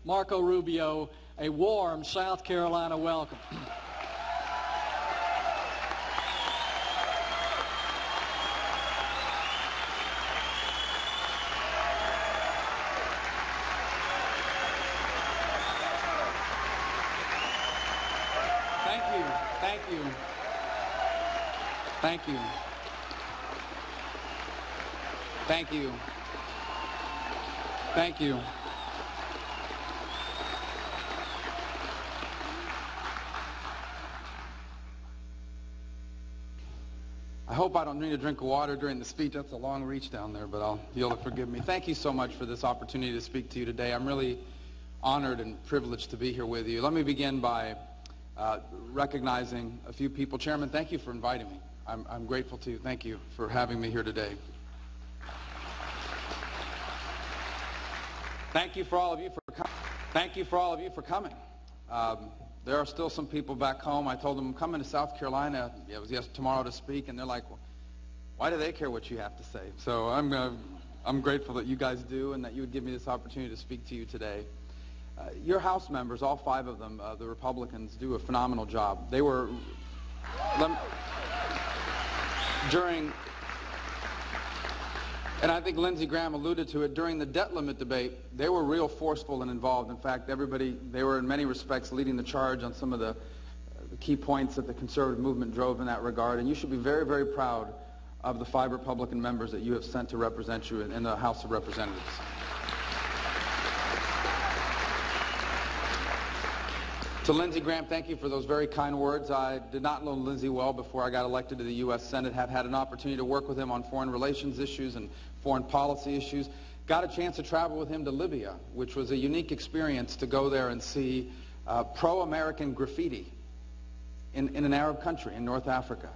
Marco Rubio a warm South Carolina welcome. Thank you. Thank you. Thank you. I hope I don't need a drink of water during the speech. That's a long reach down there, but you'll forgive me. Thank you so much for this opportunity to speak to you today. I'm really honored and privileged to be here with you. Let me begin by recognizing a few people. Chairman, thank you for inviting me. I'm grateful to you. Thank you for having me here today. Thank you for all of you for coming. Thank you for all of you for coming. There are still some people back home. I told them I'm coming to South Carolina. It was tomorrow to speak, and they're like, well, why do they care what you have to say? So I'm grateful that you guys do, and that you would give me this opportunity to speak to you today. Your House members, all 5 of them, the Republicans, do a phenomenal job. They were and I think Lindsey Graham alluded to it, during the debt limit debate, they were real forceful and involved. In fact, they were in many respects leading the charge on some of the key points that the conservative movement drove in that regard. And you should be very, very proud of the 5 Republican members that you have sent to represent you in the House of Representatives. To Lindsey Graham, thank you for those very kind words. I did not know Lindsey well before I got elected to the U.S. Senate. Have had an opportunity to work with him on foreign relations issues and foreign policy issues. Got a chance to travel with him to Libya, which was a unique experience to go there and see pro-American graffiti in an Arab country in North Africa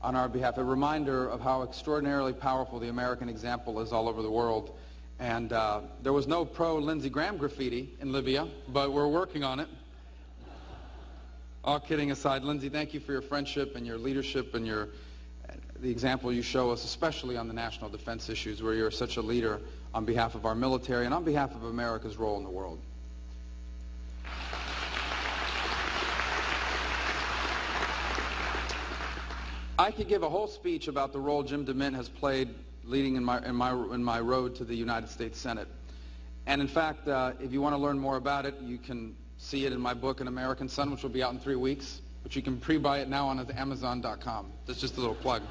on our behalf. A reminder of how extraordinarily powerful the American example is all over the world. And there was no pro-Lindsey Graham graffiti in Libya, but we're working on it. All kidding aside, Lindsey, thank you for your friendship and your leadership and the example you show us, especially on the national defense issues, where you're such a leader on behalf of our military and on behalf of America's role in the world. I could give a whole speech about the role Jim DeMint has played leading in my road to the United States Senate. And in fact, if you want to learn more about it, you can see it in my book, An American Son, which will be out in 3 weeks. But you can pre-buy it now on Amazon.com. That's just a little plug.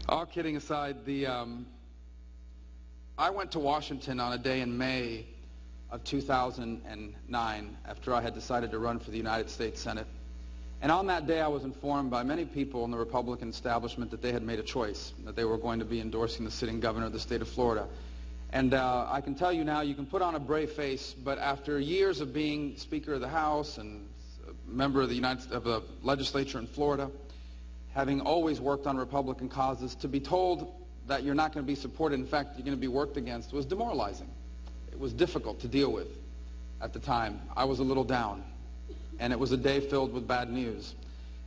All kidding aside, I went to Washington on a day in May of 2009 after I had decided to run for the United States Senate. And on that day, I was informed by many people in the Republican establishment that they had made a choice, that they were going to be endorsing the sitting governor of the state of Florida. And I can tell you now, you can put on a brave face, but after years of being Speaker of the House and a member of the legislature in Florida, having always worked on Republican causes, to be told that you're not going to be supported, in fact, you're going to be worked against, was demoralizing. It was difficult to deal with at the time. I was a little down, and it was a day filled with bad news.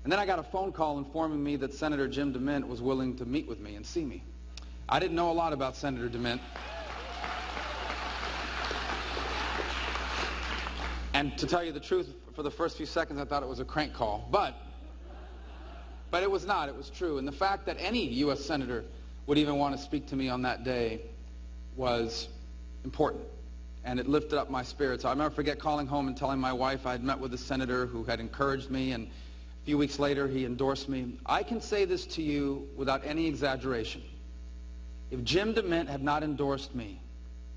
And then I got a phone call informing me that Senator Jim DeMint was willing to meet with me and see me. I didn't know a lot about Senator DeMint. And to tell you the truth, for the first few seconds I thought it was a crank call. But it was not. It was true. And the fact that any U.S. Senator would even want to speak to me on that day was important. And it lifted up my spirits. I'll never forget calling home and telling my wife I had met with a senator who had encouraged me, and a few weeks later he endorsed me. I can say this to you without any exaggeration. If Jim DeMint had not endorsed me,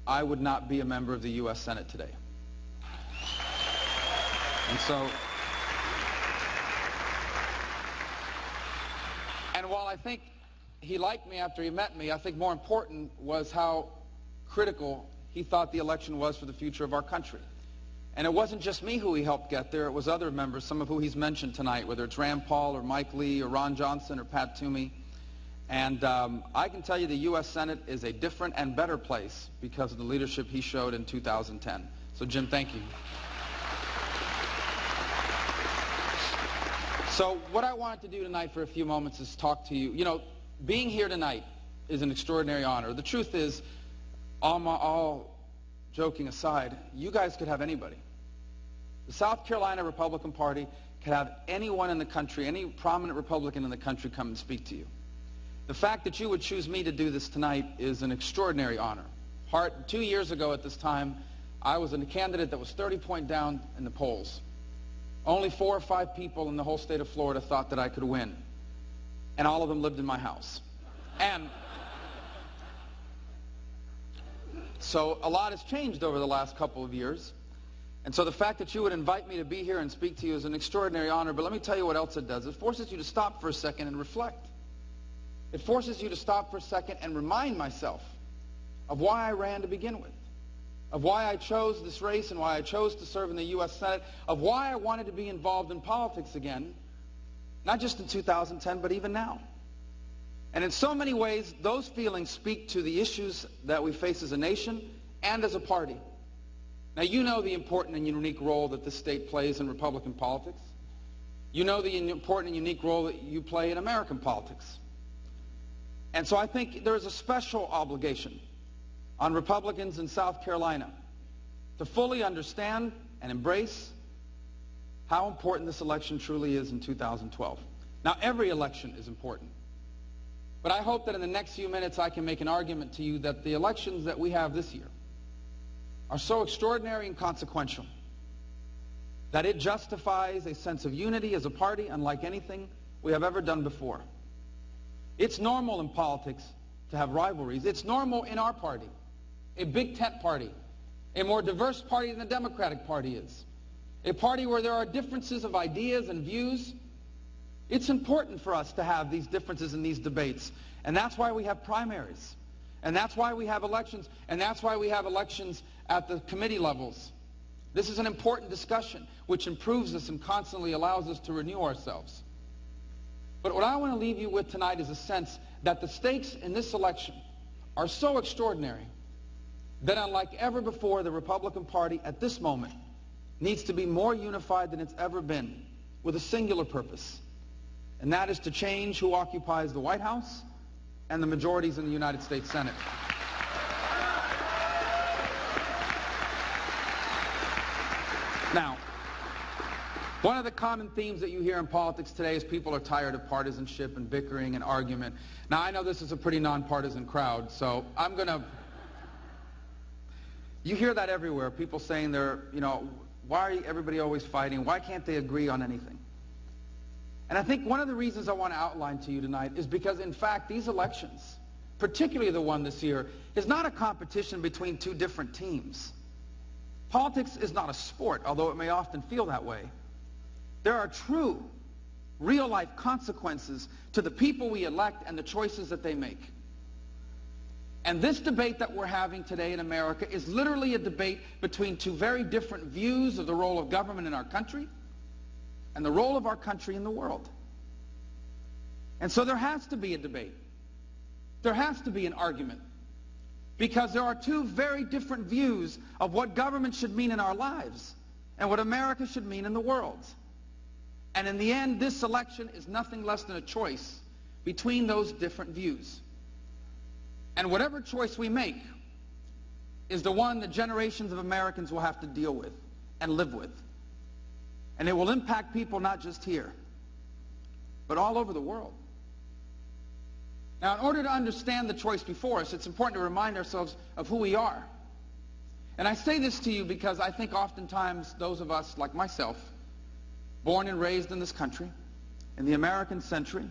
I would not be a member of the U.S. Senate today. And while I think he liked me after he met me, I think more important was how critical he thought the election was for the future of our country. And it wasn't just me who he helped get there, it was other members, some of who he's mentioned tonight, whether it's Rand Paul or Mike Lee or Ron Johnson or Pat Toomey. And I can tell you the U.S. Senate is a different and better place because of the leadership he showed in 2010. So Jim, thank you. So what I wanted to do tonight for a few moments is talk to you. You know, being here tonight is an extraordinary honor. The truth is, all joking aside, you guys could have anybody. The South Carolina Republican Party could have anyone in the country, any prominent Republican in the country come and speak to you. The fact that you would choose me to do this tonight is an extraordinary honor. 2 years ago at this time, I was a candidate that was 30 points down in the polls. Only 4 or 5 people in the whole state of Florida thought that I could win. And all of them lived in my house. And so a lot has changed over the last couple of years. And so the fact that you would invite me to be here and speak to you is an extraordinary honor. But let me tell you what else it does. It forces you to stop for a second and reflect. It forces you to stop for a second and remind myself of why I ran to begin with, of why I chose this race and why I chose to serve in the U.S. Senate, of why I wanted to be involved in politics again, not just in 2010, but even now. And in so many ways, those feelings speak to the issues that we face as a nation and as a party. Now, you know the important and unique role that this state plays in Republican politics. You know the important and unique role that you play in American politics. And so I think there is a special obligation on Republicans in South Carolina to fully understand and embrace how important this election truly is in 2012. Now, every election is important. But I hope that in the next few minutes I can make an argument to you that the elections that we have this year are so extraordinary and consequential that it justifies a sense of unity as a party unlike anything we have ever done before. It's normal in politics to have rivalries. It's normal in our party, a big tent party, a more diverse party than the Democratic Party is, a party where there are differences of ideas and views. It's important for us to have these differences in these debates, and that's why we have primaries, and that's why we have elections, and that's why we have elections at the committee levels. This is an important discussion which improves us and constantly allows us to renew ourselves. But what I want to leave you with tonight is a sense that the stakes in this election are so extraordinary that unlike ever before, the Republican Party at this moment needs to be more unified than it's ever been with a singular purpose, and that is to change who occupies the White House and the majorities in the United States Senate. Now, one of the common themes that you hear in politics today is people are tired of partisanship and bickering and argument. Now, I know this is a pretty nonpartisan crowd, so I'm going to... You hear that everywhere, people saying why are everybody always fighting? Why can't they agree on anything? And I think one of the reasons I want to outline to you tonight is because, in fact, these elections, particularly the one this year, is not a competition between two different teams. Politics is not a sport, although it may often feel that way. There are true, real-life consequences to the people we elect and the choices that they make. And this debate that we're having today in America is literally a debate between two very different views of the role of government in our country and the role of our country in the world. And so there has to be a debate. There has to be an argument. Because there are two very different views of what government should mean in our lives and what America should mean in the world. And in the end, this election is nothing less than a choice between those different views. And whatever choice we make is the one that generations of Americans will have to deal with and live with. And it will impact people not just here, but all over the world. Now, in order to understand the choice before us, it's important to remind ourselves of who we are. And I say this to you because I think oftentimes those of us, like myself, born and raised in this country, in the American century,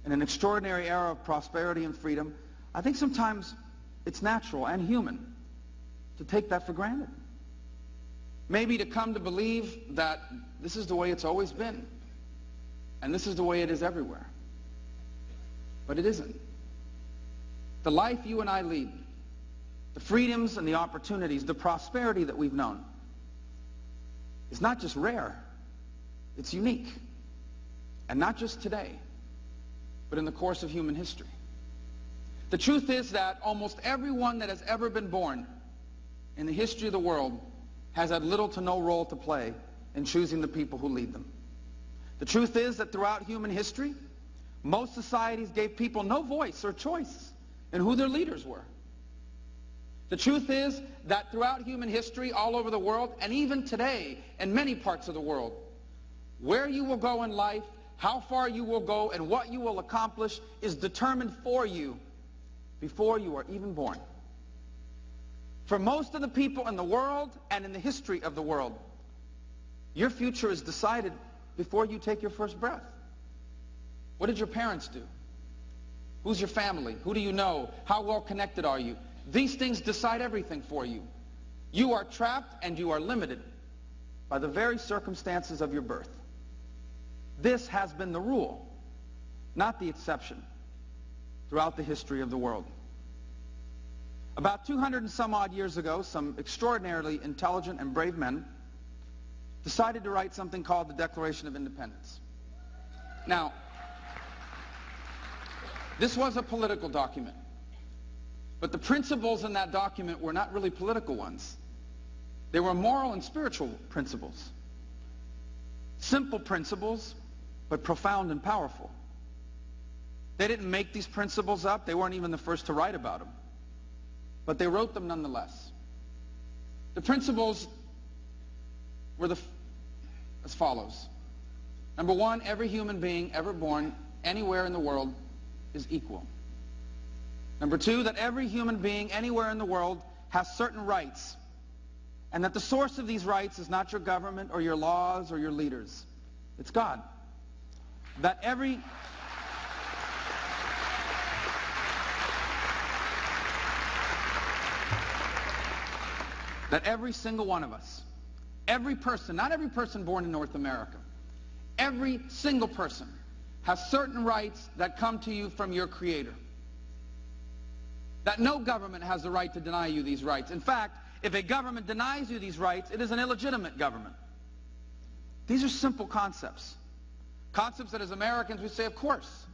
in an extraordinary era of prosperity and freedom, I think sometimes it's natural and human to take that for granted. Maybe to come to believe that this is the way it's always been, and this is the way it is everywhere. But it isn't. The life you and I lead, the freedoms and the opportunities, the prosperity that we've known, is not just rare, it's unique. And not just today, but in the course of human history. The truth is that almost everyone that has ever been born in the history of the world has had little to no role to play in choosing the people who lead them. The truth is that throughout human history, most societies gave people no voice or choice in who their leaders were. The truth is that throughout human history, all over the world, and even today in many parts of the world, where you will go in life, how far you will go, and what you will accomplish is determined for you before you are even born. For most of the people in the world and in the history of the world, your future is decided before you take your first breath. What did your parents do? Who's your family? Who do you know? How well connected are you? These things decide everything for you. You are trapped and you are limited by the very circumstances of your birth. This has been the rule, not the exception, throughout the history of the world. About 200 and some odd years ago, some extraordinarily intelligent and brave men decided to write something called the Declaration of Independence. Now, this was a political document, but the principles in that document were not really political ones. They were moral and spiritual principles. Simple principles, but profound and powerful. They didn't make these principles up. They weren't even the first to write about them. But they wrote them nonetheless. The principles were as follows. Number one, every human being ever born anywhere in the world is equal. Number two, that every human being anywhere in the world has certain rights, and that the source of these rights is not your government or your laws or your leaders. It's God. That every single one of us, every person, not every person born in North America, every single person has certain rights that come to you from your Creator. That no government has the right to deny you these rights. In fact, if a government denies you these rights, it is an illegitimate government. These are simple concepts. Concepts that as Americans we say, of course.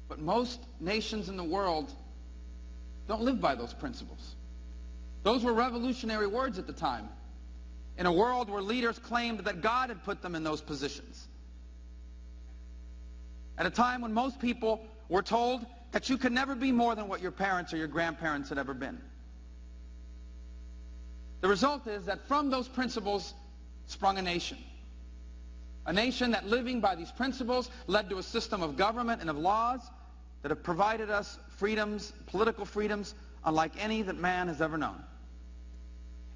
But most nations in the world don't live by those principles. Those were revolutionary words at the time, in a world where leaders claimed that God had put them in those positions. At a time when most people were told that you could never be more than what your parents or your grandparents had ever been. The result is that from those principles sprung a nation. A nation that, living by these principles, led to a system of government and of laws that have provided us freedoms, political freedoms, unlike any that man has ever known.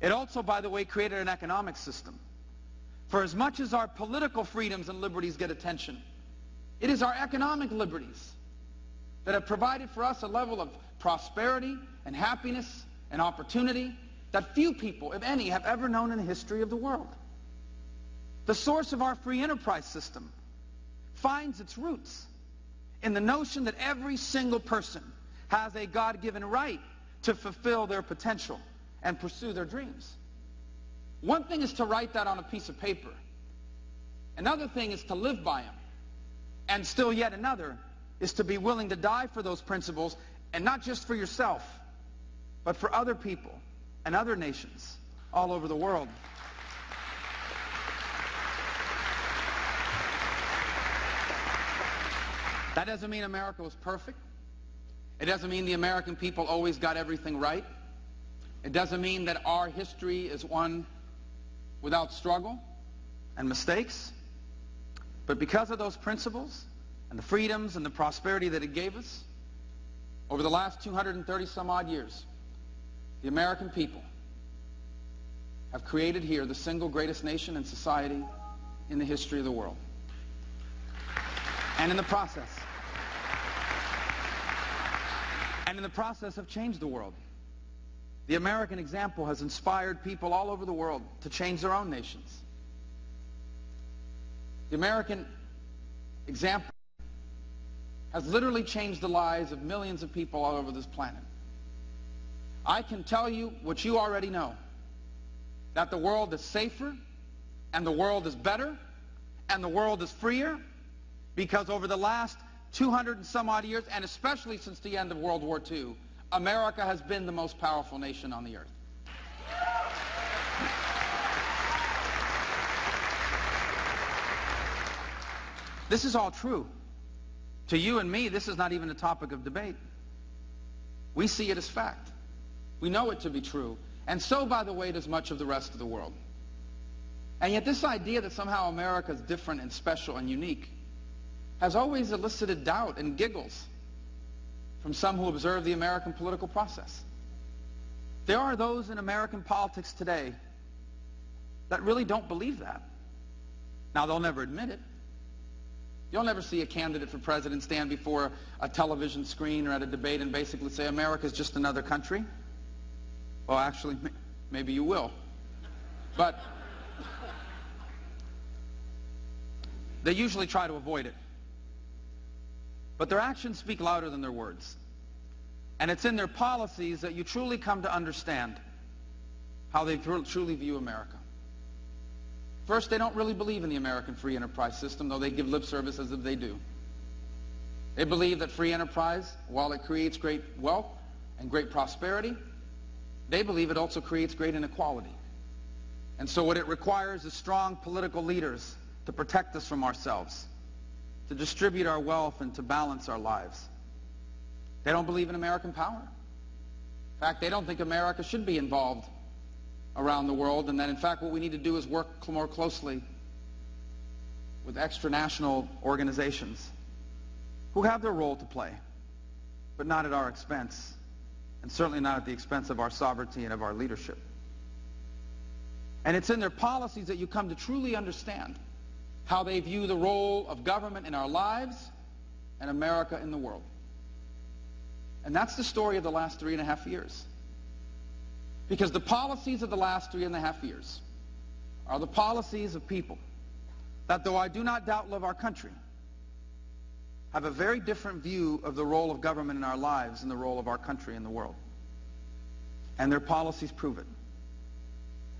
It also, by the way, created an economic system. For as much as our political freedoms and liberties get attention, it is our economic liberties that have provided for us a level of prosperity and happiness and opportunity that few people, if any, have ever known in the history of the world. The source of our free enterprise system finds its roots in the notion that every single person has a God-given right to fulfill their potential and pursue their dreams. One thing is to write that on a piece of paper. Another thing is to live by them. And still yet another is to be willing to die for those principles, and not just for yourself, but for other people and other nations all over the world. That doesn't mean America was perfect. It doesn't mean the American people always got everything right. It doesn't mean that our history is one without struggle and mistakes. But because of those principles and the freedoms and the prosperity that it gave us, over the last 230 some odd years, the American people have created here the single greatest nation and society in the history of the world. And in the process have changed the world. The American example has inspired people all over the world to change their own nations. The American example has literally changed the lives of millions of people all over this planet. I can tell you what you already know, that the world is safer, and the world is better, and the world is freer, because over the last 200 and some odd years, and especially since the end of World War II, America has been the most powerful nation on the earth. This is all true. To you and me, this is not even a topic of debate. We see it as fact. We know it to be true. And so, by the way, does much of the rest of the world. And yet this idea that somehow America is different and special and unique has always elicited doubt and giggles from some who observe the American political process. There are those in American politics today that really don't believe that. Now, they'll never admit it. You'll never see a candidate for president stand before a television screen or at a debate and basically say, America's just another country. Well, actually, maybe you will. But they usually try to avoid it. But their actions speak louder than their words. And it's in their policies that you truly come to understand how they truly view America. First, they don't really believe in the American free enterprise system, though they give lip service as if they do. They believe that free enterprise, while it creates great wealth and great prosperity, they believe it also creates great inequality. And so what it requires is strong political leaders to protect us from ourselves, to distribute our wealth and to balance our lives. They don't believe in American power. In fact, they don't think America should be involved around the world, and that in fact what we need to do is work more closely with extranational organizations who have their role to play, but not at our expense, and certainly not at the expense of our sovereignty and of our leadership. And it's in their policies that you come to truly understand how they view the role of government in our lives and America in the world. And that's the story of the last 3.5 years. Because the policies of the last 3.5 years are the policies of people that, though I do not doubt love our country, have a very different view of the role of government in our lives and the role of our country in the world. And their policies prove it.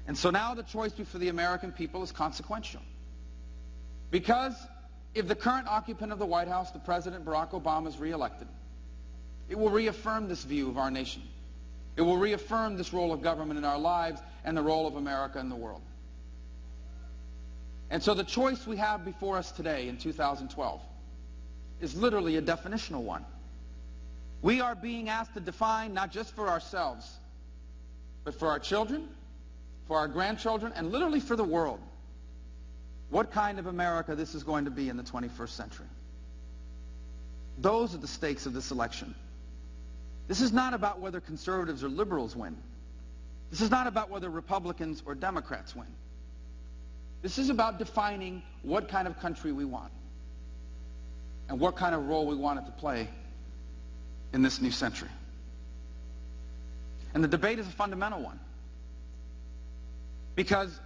And so now the choice before the American people is consequential. Because if the current occupant of the White House, the President Barack Obama, is reelected, it will reaffirm this view of our nation. It will reaffirm this role of government in our lives and the role of America in the world. And so the choice we have before us today in 2012 is literally a definitional one. We are being asked to define, not just for ourselves, but for our children, for our grandchildren, and literally for the world, what kind of America this is going to be in the 21st century. Those are the stakes of this election. This is not about whether conservatives or liberals win. This is not about whether Republicans or Democrats win. This is about defining what kind of country we want and what kind of role we want it to play in this new century. And the debate is a fundamental one, because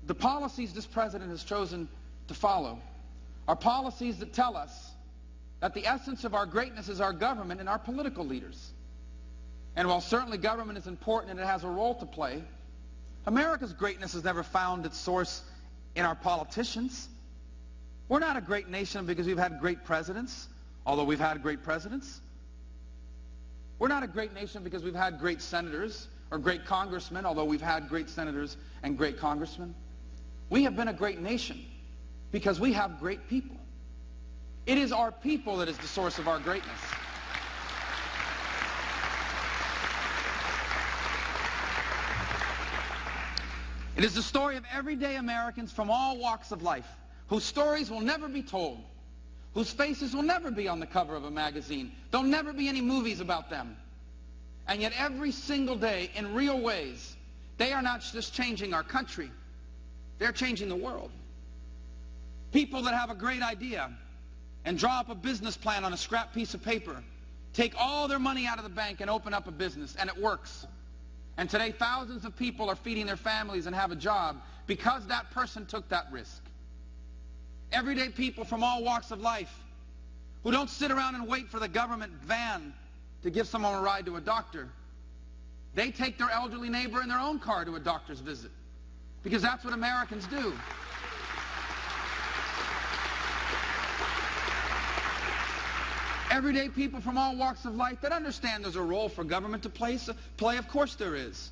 the policies this president has chosen to follow are policies that tell us that the essence of our greatness is our government and our political leaders. And while certainly government is important and it has a role to play, America's greatness has never found its source in our politicians. We're not a great nation because we've had great presidents, although we've had great presidents. We're not a great nation because we've had great senators or great congressmen, although we've had great senators and great congressmen. We have been a great nation because we have great people. It is our people that is the source of our greatness. It is the story of everyday Americans from all walks of life, whose stories will never be told, whose faces will never be on the cover of a magazine. There'll never be any movies about them. And yet every single day, in real ways, they are not just changing our country, they're changing the world. People that have a great idea and draw up a business plan on a scrap piece of paper, take all their money out of the bank and open up a business, and it works. And today thousands of people are feeding their families and have a job because that person took that risk. Everyday people from all walks of life who don't sit around and wait for the government van to give someone a ride to a doctor. They take their elderly neighbor in their own car to a doctor's visit because that's what Americans do. Everyday people from all walks of life that understand there's a role for government to play. Of course there is.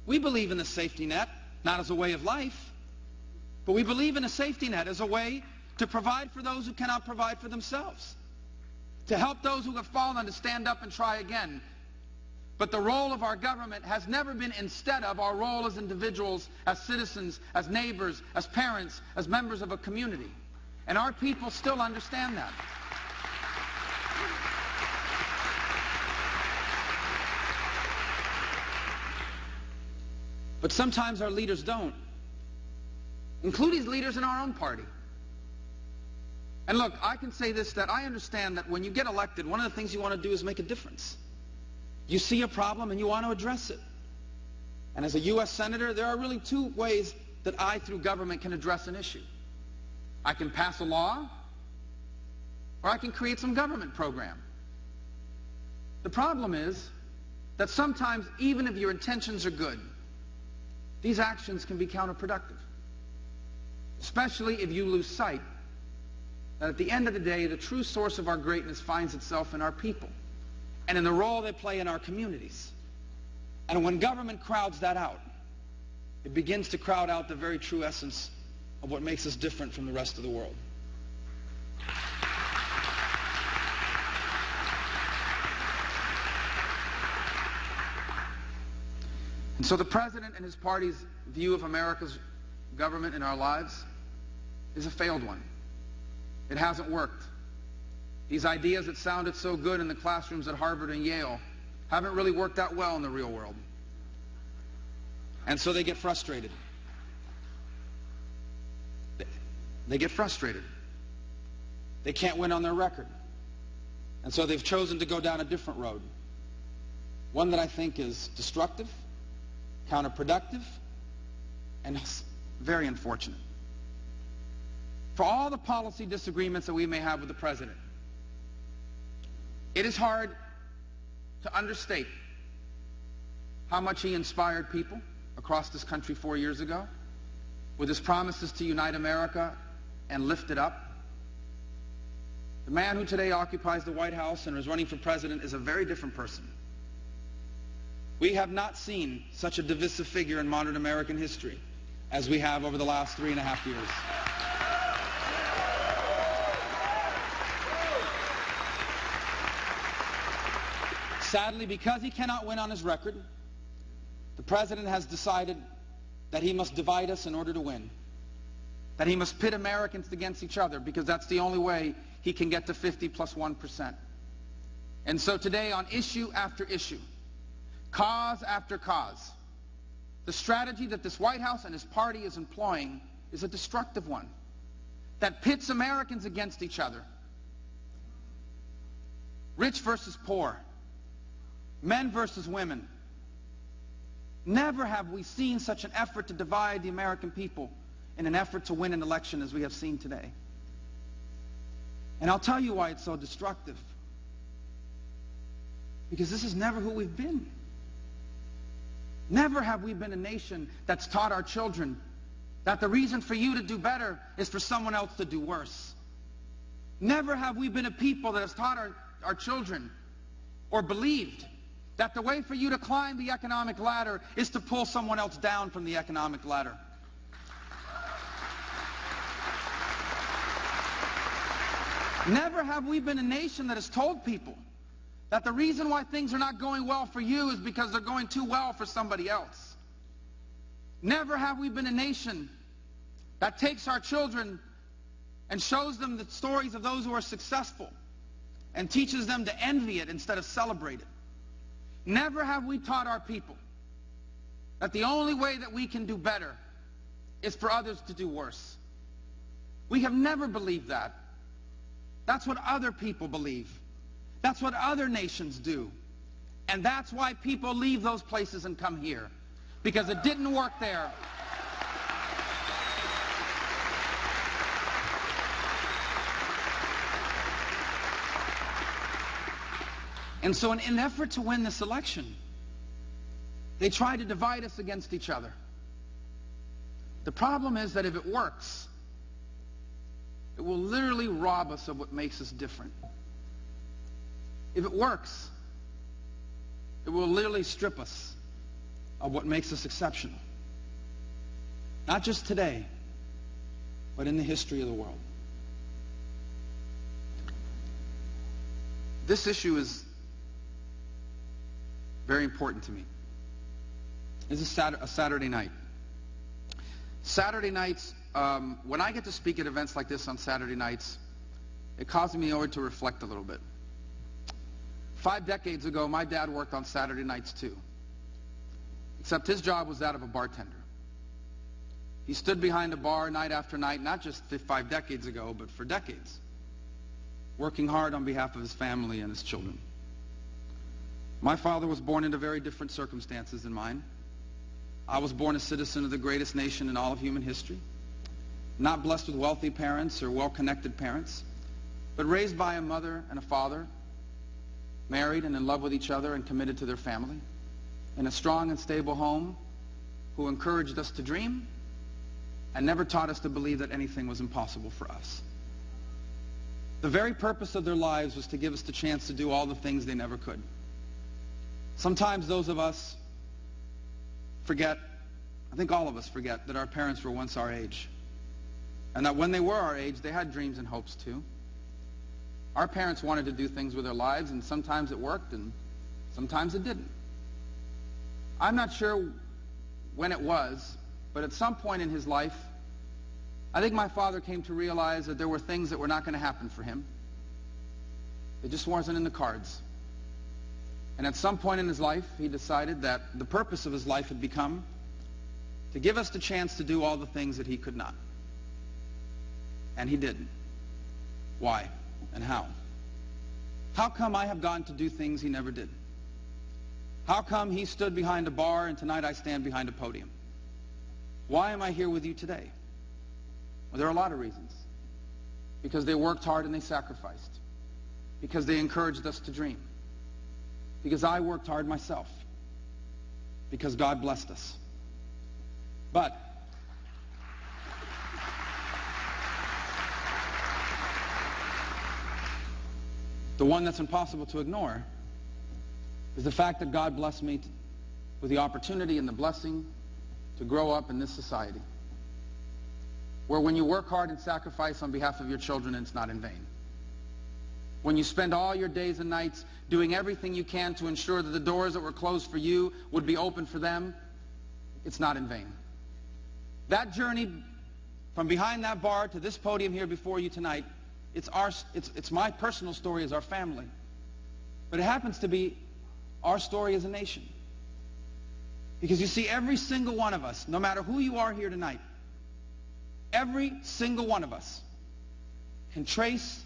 We believe in the safety net, not as a way of life, but we believe in a safety net as a way to provide for those who cannot provide for themselves, to help those who have fallen to stand up and try again, But the role of our government has never been instead of our role as individuals, as citizens, as neighbors, as parents, as members of a community. And our people still understand that. But sometimes our leaders don't, including leaders in our own party. And look, I can say this, that I understand that when you get elected, one of the things you want to do is make a difference. You see a problem and you want to address it. And as a U.S. Senator, there are really two ways that I, through government, can address an issue. I can pass a law, or I can create some government program. The problem is that sometimes, even if your intentions are good, these actions can be counterproductive, especially if you lose sight that at the end of the day, the true source of our greatness finds itself in our people and in the role they play in our communities. And when government crowds that out, it begins to crowd out the very true essence of what makes us different from the rest of the world. And so the President and his party's view of America's government and our lives is a failed one. It hasn't worked. These ideas that sounded so good in the classrooms at Harvard and Yale haven't really worked out well in the real world. And so they get frustrated. They get frustrated. They can't win on their record. And so they've chosen to go down a different road. One that I think is destructive, counterproductive, and very unfortunate. For all the policy disagreements that we may have with the President, it is hard to understate how much he inspired people across this country 4 years ago with his promises to unite America and lift it up. The man who today occupies the White House and is running for president is a very different person. We have not seen such a divisive figure in modern American history as we have over the last 3.5 years. Sadly, because he cannot win on his record, the President has decided that he must divide us in order to win. That he must pit Americans against each other, because that's the only way he can get to 50 plus 1%. And so today, on issue after issue, cause after cause, the strategy that this White House and his party is employing is a destructive one that pits Americans against each other. Rich versus poor, men versus women. Never have we seen such an effort to divide the American people in an effort to win an election as we have seen today. And I'll tell you why it's so destructive. Because this is never who we've been. Never have we been a nation that's taught our children that the reason for you to do better is for someone else to do worse. Never have we been a people that has taught our children or believed that the way for you to climb the economic ladder is to pull someone else down from the economic ladder. Never have we been a nation that has told people that the reason why things are not going well for you is because they're going too well for somebody else. Never have we been a nation that takes our children and shows them the stories of those who are successful and teaches them to envy it instead of celebrate it. Never have we taught our people that the only way that we can do better is for others to do worse. We have never believed that. That's what other people believe. That's what other nations do. And that's why people leave those places and come here. Because it didn't work there. And so in an effort to win this election, they try to divide us against each other. The problem is that if it works, it will literally rob us of what makes us different. If it works, it will literally strip us of what makes us exceptional. Not just today, but in the history of the world. This issue is very important to me. This is a Saturday night. Saturday nights, when I get to speak at events like this on Saturday nights, it causes me to reflect a little bit. 5 decades ago, my dad worked on Saturday nights too, except his job was that of a bartender. He stood behind a bar night after night, not just 5 decades ago, but for decades, working hard on behalf of his family and his children. My father was born into very different circumstances than mine. I was born a citizen of the greatest nation in all of human history, not blessed with wealthy parents or well-connected parents, but raised by a mother and a father, married and in love with each other and committed to their family, in a strong and stable home, who encouraged us to dream and never taught us to believe that anything was impossible for us. The very purpose of their lives was to give us the chance to do all the things they never could. Sometimes those of us forget, I think all of us forget, that our parents were once our age, and that when they were our age, they had dreams and hopes too. Our parents wanted to do things with their lives, and sometimes it worked, and sometimes it didn't. I'm not sure when it was, but at some point in his life, I think my father came to realize that there were things that were not going to happen for him. It just wasn't in the cards. And at some point in his life, he decided that the purpose of his life had become to give us the chance to do all the things that he could not. And he didn't. Why and how? How come I have gotten to do things he never did? How come he stood behind a bar and tonight I stand behind a podium? Why am I here with you today? Well, there are a lot of reasons. Because they worked hard and they sacrificed. Because they encouraged us to dream. Because I worked hard myself. Because God blessed us. But the one that's impossible to ignore is the fact that God blessed me with the opportunity and the blessing to grow up in this society, where when you work hard and sacrifice on behalf of your children, it's not in vain. When you spend all your days and nights doing everything you can to ensure that the doors that were closed for you would be open for them, it's not in vain. That journey from behind that bar to this podium here before you tonight, it's my personal story as our family. But it happens to be our story as a nation. Because you see, every single one of us, no matter who you are here tonight, every single one of us can trace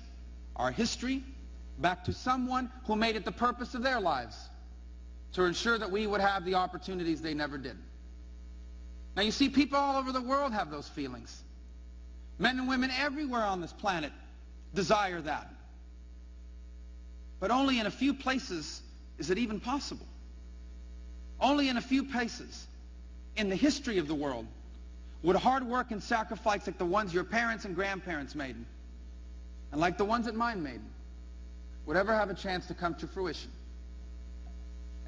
our history back to someone who made it the purpose of their lives to ensure that we would have the opportunities they never did. Now you see, people all over the world have those feelings. Men and women everywhere on this planet desire that. But only in a few places is it even possible. Only in a few places in the history of the world would hard work and sacrifice like the ones your parents and grandparents made, and like the ones that mine made, would ever have a chance to come to fruition.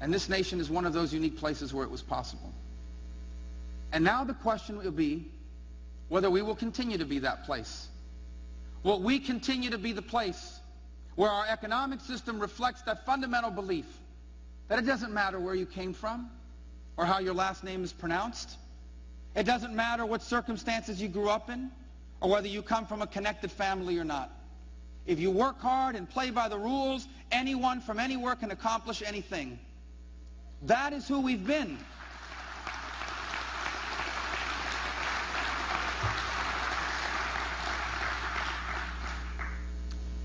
And this nation is one of those unique places where it was possible. And now the question will be whether we will continue to be that place. Will we continue to be the place where our economic system reflects that fundamental belief that it doesn't matter where you came from or how your last name is pronounced? It doesn't matter what circumstances you grew up in or whether you come from a connected family or not. If you work hard and play by the rules, anyone from anywhere can accomplish anything. That is who we've been.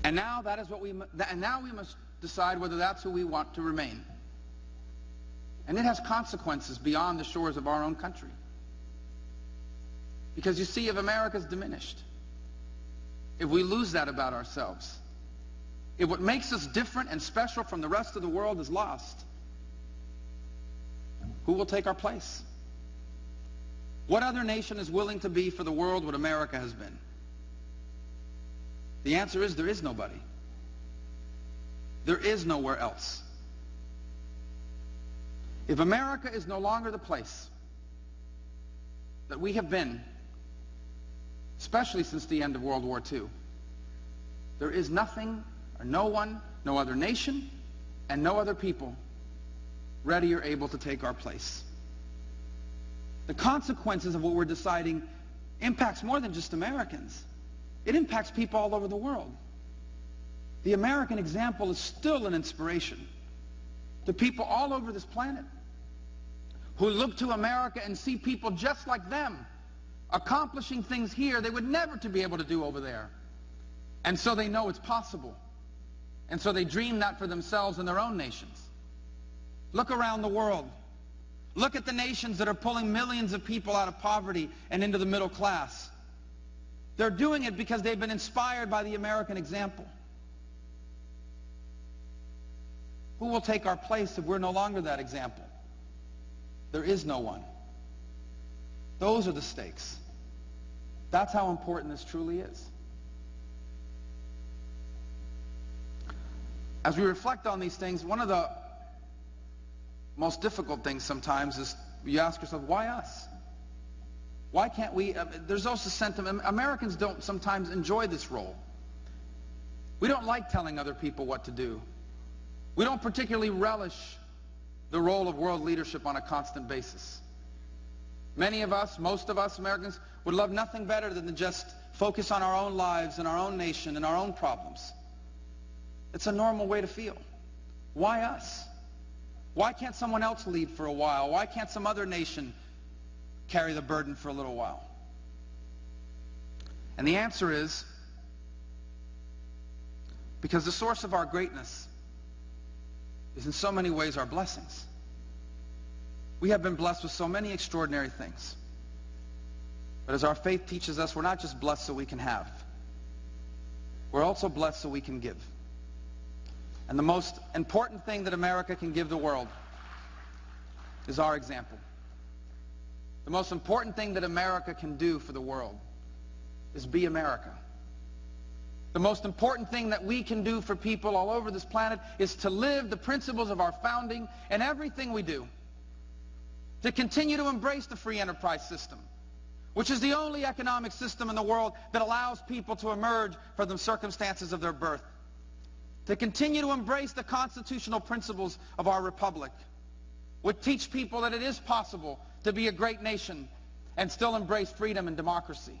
And now that is what we must decide whether that's who we want to remain. And it has consequences beyond the shores of our own country. Because you see, if America's diminished, if we lose that about ourselves, if what makes us different and special from the rest of the world is lost, who will take our place? What other nation is willing to be for the world what America has been? The answer is there is nobody. There is nowhere else. If America is no longer the place that we have been, especially since the end of World War II, there is nothing or no one, no other nation, and no other people ready or able to take our place. The consequences of what we're deciding impacts more than just Americans. It impacts people all over the world. The American example is still an inspiration to people all over this planet who look to America and see people just like them accomplishing things here they would never to be able to do over there. And so they know it's possible. And so they dream that for themselves and their own nations. Look around the world. Look at the nations that are pulling millions of people out of poverty and into the middle class. They're doing it because they've been inspired by the American example. Who will take our place if we're no longer that example? There is no one. Those are the stakes. That's how important this truly is. As we reflect on these things, one of the most difficult things sometimes is you ask yourself, why us? Why can't we? There's also sentiment. Americans don't sometimes enjoy this role. We don't like telling other people what to do. We don't particularly relish the role of world leadership on a constant basis. Many of us, most of us Americans, would love nothing better than to just focus on our own lives and our own nation and our own problems. It's a normal way to feel. Why us? Why can't someone else lead for a while? Why can't some other nation carry the burden for a little while? And the answer is because the source of our greatness is in so many ways our blessings. We have been blessed with so many extraordinary things. But as our faith teaches us, we're not just blessed so we can have. We're also blessed so we can give. And the most important thing that America can give the world is our example. The most important thing that America can do for the world is be America. The most important thing that we can do for people all over this planet is to live the principles of our founding in everything we do. To continue to embrace the free enterprise system, which is the only economic system in the world that allows people to emerge from the circumstances of their birth. To continue to embrace the constitutional principles of our republic, which teach people that it is possible to be a great nation and still embrace freedom and democracy.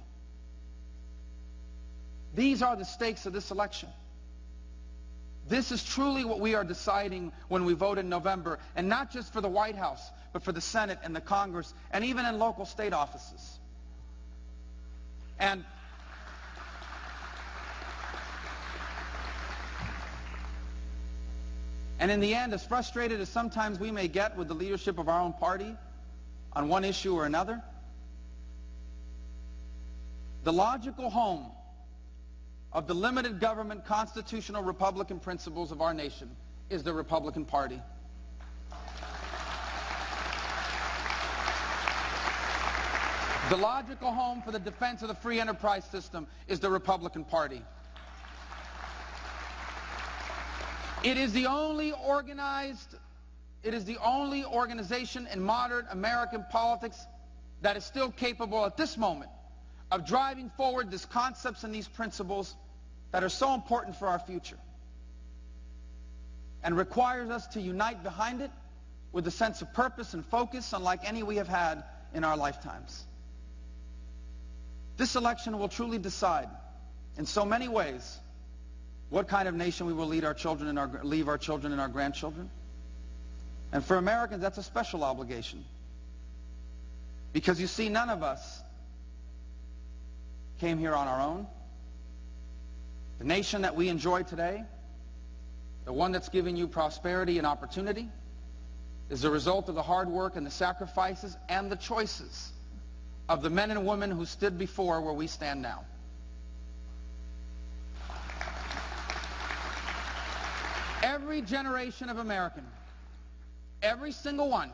These are the stakes of this election. This is truly what we are deciding when we vote in November, and not just for the White House, but for the Senate and the Congress, and even in local state offices. And in the end, as frustrated as sometimes we may get with the leadership of our own party on one issue or another, the logical home of the limited government constitutional Republican principles of our nation is the Republican Party. The logical home for the defense of the free enterprise system is the Republican Party. It is the only organization in modern American politics that is still capable at this moment of driving forward these concepts and these principles that are so important for our future, and requires us to unite behind it with a sense of purpose and focus unlike any we have had in our lifetimes. This election will truly decide in so many ways what kind of nation we will leave our children and our grandchildren. And for Americans, that's a special obligation. Because you see, none of us came here on our own. The nation that we enjoy today, the one that's giving you prosperity and opportunity, is the result of the hard work and the sacrifices and the choices of the men and women who stood before where we stand now. Every generation of American, every single one,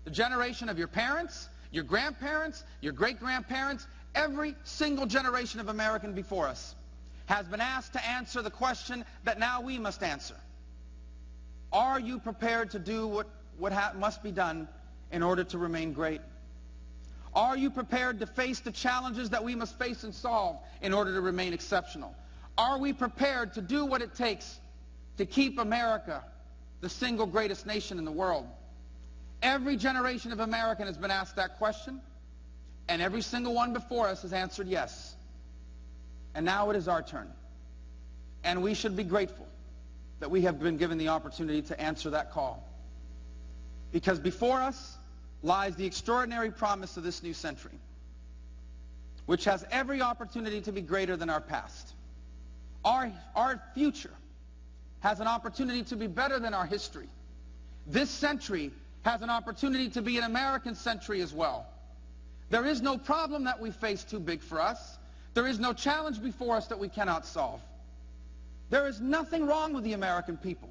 the generation of your parents, your grandparents, your great-grandparents, every single generation of American before us has been asked to answer the question that now we must answer. Are you prepared to do what must be done in order to remain great? Are you prepared to face the challenges that we must face and solve in order to remain exceptional? Are we prepared to do what it takes to keep America the single greatest nation in the world? Every generation of American has been asked that question, and every single one before us has answered yes. And now it is our turn. And we should be grateful that we have been given the opportunity to answer that call. Because before us lies the extraordinary promise of this new century, which has every opportunity to be greater than our past. Our future has an opportunity to be better than our history. This century has an opportunity to be an American century as well. There is no problem that we face too big for us. There is no challenge before us that we cannot solve. There is nothing wrong with the American people.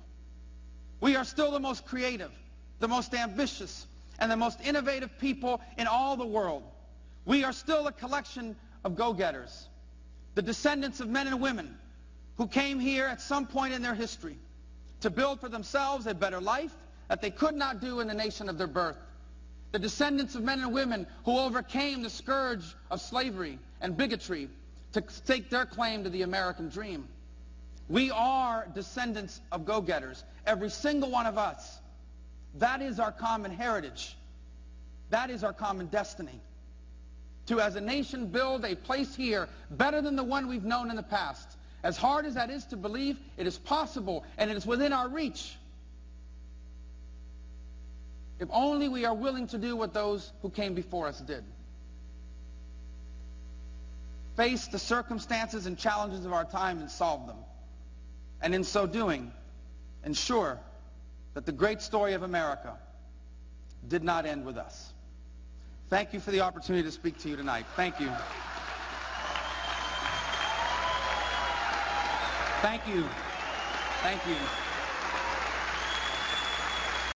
We are still the most creative, the most ambitious, and the most innovative people in all the world. We are still a collection of go-getters, the descendants of men and women who came here at some point in their history to build for themselves a better life that they could not do in the nation of their birth. The descendants of men and women who overcame the scourge of slavery and bigotry to stake their claim to the American dream. We are descendants of go-getters, every single one of us. That is our common heritage. That is our common destiny. To, as a nation, build a place here better than the one we've known in the past. As hard as that is to believe, it is possible, and it is within our reach. If only we are willing to do what those who came before us did. Face the circumstances and challenges of our time and solve them. And in so doing, ensure that the great story of America did not end with us. Thank you for the opportunity to speak to you tonight. Thank you. Thank you. Thank you.